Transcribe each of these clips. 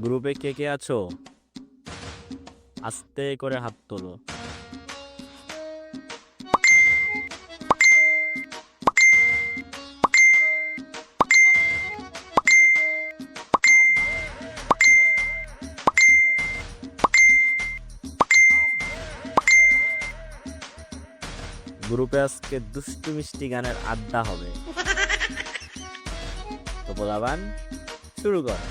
গ্রুপে কে কে আছো? আস্তে করে হাত তোলো। গ্রুপে আজকে দুষ্টু মিষ্টি গানের আড্ডা হবে। তো পোলাবান শুরু কর।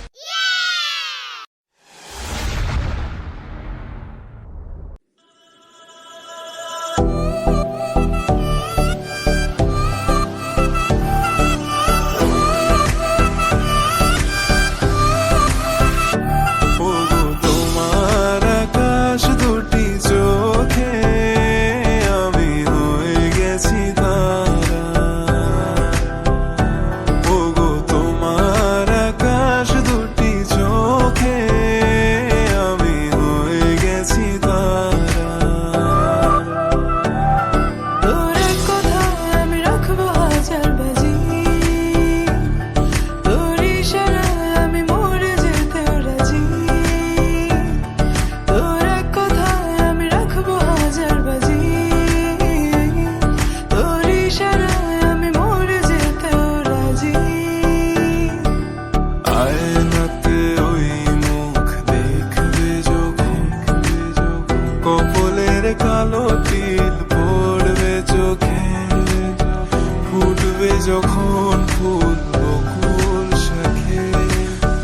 ওগো তোমার আকাশ দুটি চোখে আমি হয়ে গেছি তারা। ওগো তোমার আকাশ দুটি চোখে আমি হয়ে গেছি তারা। তোর এক কথায় আমি রাখবো হাজার বাজি, তোর ইশারায় আমি মরে যেতেও রাজি। তোর এক কথায় আমি রাখবো হাজার বাজি, তোর ইশারায় আমি মরে যেতেও রাজি। আয়নাতে ওই মুখ দেখবে যখন, কপলের কালো তিল পড়বে চোখে, ফুটবে যখন ফুল বকুল শাখে,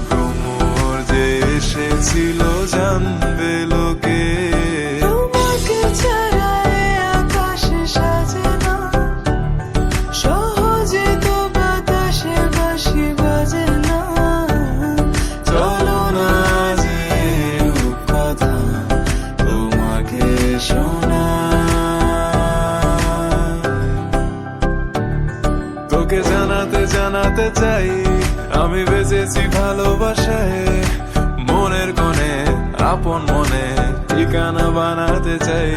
ভ্রমর যে এসেছিল জানবে লোকে। তোমাকে ছাড়া এ আকাশে সাজে না, সহজে তো বাতাসে বাঁশি বাজে না। চলো না যে কথা তোমাকে তোকে জানাতে জানাতে চাই আমি বেঁচেছি ভালোবাসায়। মনের কোণে আপন মনে ঠিকানা বানাতে চাই।